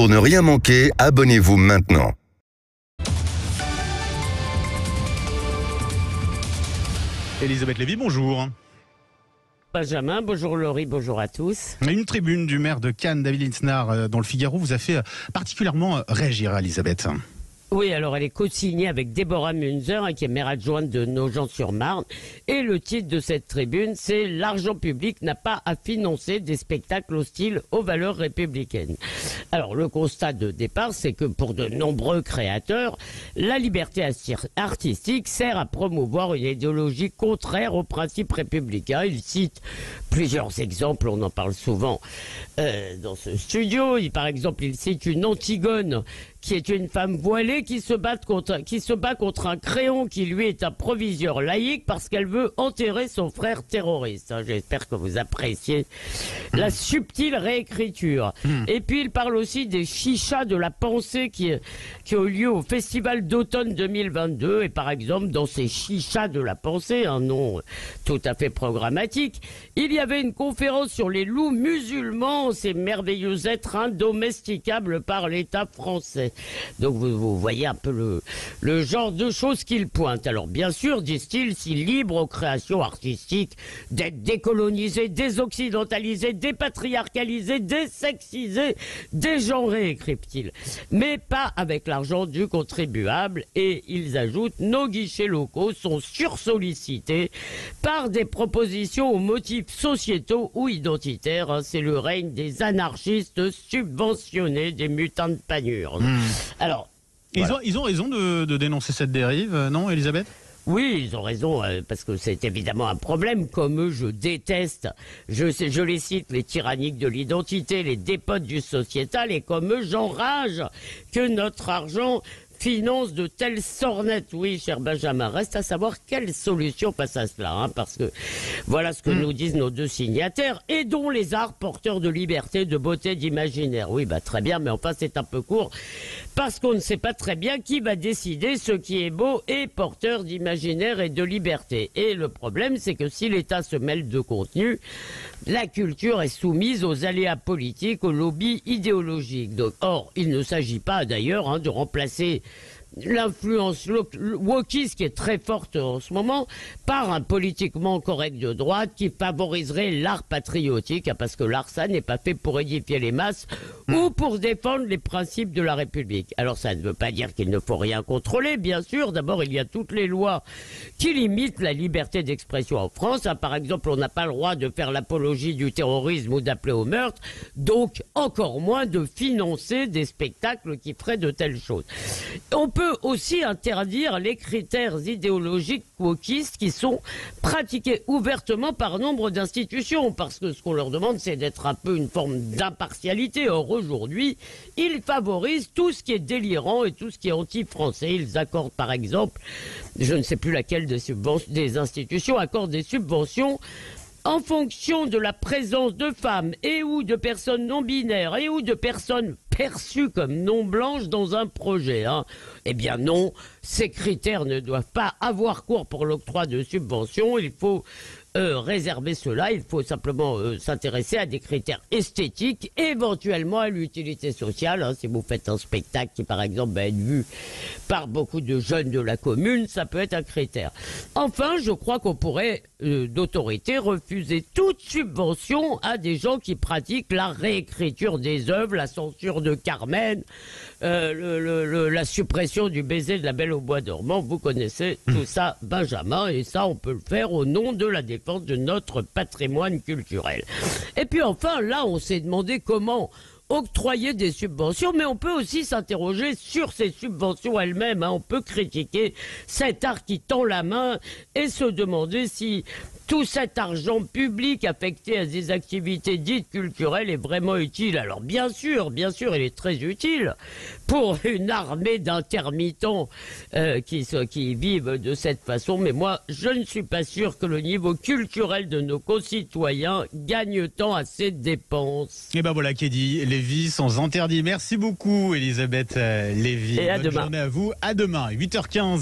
Pour ne rien manquer, abonnez-vous maintenant. Elisabeth Lévy, bonjour. Benjamin, bonjour Laurie, bonjour à tous. Une tribune du maire de Cannes, David Linsner, dans le Figaro, vous a fait particulièrement réagir, Elisabeth. Oui, alors elle est co-signée avec Déborah Munzer, qui est maire adjointe de Nogent-sur-Marne. Et le titre de cette tribune, c'est « L'argent public n'a pas à financer des spectacles hostiles aux valeurs républicaines ». Alors le constat de départ, c'est que pour de nombreux créateurs, la liberté artistique sert à promouvoir une idéologie contraire aux principes républicains. Il cite plusieurs exemples, on en parle souvent dans ce studio. Par exemple, il cite une Antigone, qui est une femme voilée qui se bat contre un Créon qui lui est un proviseur laïque parce qu'elle veut enterrer son frère terroriste. J'espère que vous appréciez la subtile réécriture. Et puis il parle aussi des chichas de la pensée qui ont eu lieu au Festival d'automne 2022. Et par exemple, dans ces chichas de la pensée, un nom tout à fait programmatique, il y avait une conférence sur les loups musulmans, ces merveilleux êtres indomesticables par l'État français. Donc vous voyez un peu le genre de choses qu'il pointe. Alors bien sûr, disent-ils, si libre aux créations artistiques d'être décolonisées, désoccidentalisées, dépatriarcalisées, désexisées, dégenrées, écrivent-ils. Mais pas avec l'argent du contribuable. Et ils ajoutent, nos guichets locaux sont sursollicités par des propositions aux motifs sociétaux ou identitaires. C'est le règne des anarchistes subventionnés, des mutins de panure. Alors, voilà. Ils ont raison de dénoncer cette dérive, non, Elisabeth ? Oui, ils ont raison, parce que c'est évidemment un problème. Comme eux, je déteste, je les cite, les tyranniques de l'identité, les dépotes du sociétal, et comme eux, j'enrage que notre argent finance de telles sornettes. Oui, cher Benjamin, reste à savoir quelle solution face à cela, parce que voilà ce que nous disent nos deux signataires, et dont les arts porteurs de liberté, de beauté, d'imaginaire. Oui, très bien, mais enfin c'est un peu court, parce qu'on ne sait pas très bien qui va décider ce qui est beau et porteur d'imaginaire et de liberté. Et le problème, c'est que si l'État se mêle de contenu, la culture est soumise aux aléas politiques, aux lobbies idéologiques. Donc, or, il ne s'agit pas d'ailleurs de remplacer l'influence wokiste qui est très forte en ce moment par un politiquement correct de droite qui favoriserait l'art patriotique, parce que l'art, ça n'est pas fait pour édifier les masses ou pour défendre les principes de la République. Alors ça ne veut pas dire qu'il ne faut rien contrôler, bien sûr. D'abord, il y a toutes les lois qui limitent la liberté d'expression en France. Par exemple, on n'a pas le droit de faire l'apologie du terrorisme ou d'appeler au meurtre, donc encore moins de financer des spectacles qui feraient de telles choses. On peut aussi interdire les critères idéologiques wokistes qui sont pratiqués ouvertement par nombre d'institutions, parce que ce qu'on leur demande, c'est d'être un peu une forme d'impartialité. Or, aujourd'hui, ils favorisent tout ce qui est délirant et tout ce qui est anti-français. Ils accordent, par exemple, je ne sais plus laquelle des institutions accorde des subventions en fonction de la présence de femmes et ou de personnes non binaires et ou de personnes perçues comme non blanches dans un projet. Eh bien non, ces critères ne doivent pas avoir cours pour l'octroi de subventions. Il faut réserver cela. Il faut simplement s'intéresser à des critères esthétiques, éventuellement à l'utilité sociale. Si vous faites un spectacle qui, par exemple, va être vu par beaucoup de jeunes de la commune, ça peut être un critère. Enfin, je crois qu'on pourrait, d'autorité, refuser toute subvention à des gens qui pratiquent la réécriture des œuvres, la censure de Carmen, la suppression du baiser de la Belle au bois dormant. Vous connaissez tout ça, Benjamin, et ça, on peut le faire au nom de la défense de notre patrimoine culturel. Et puis enfin, là, on s'est demandé comment octroyer des subventions, mais on peut aussi s'interroger sur ces subventions elles-mêmes. On peut critiquer cet art qui tend la main et se demander si tout cet argent public affecté à des activités dites culturelles est vraiment utile. Alors bien sûr, il est très utile pour une armée d'intermittents qui vivent de cette façon. Mais moi, je ne suis pas sûr que le niveau culturel de nos concitoyens gagne tant à ces dépenses. Et ben voilà qui est dit. Lévy sans interdit. Merci beaucoup, Elisabeth Lévy. Et à Bonne demain. journée à vous. À demain, 8h15.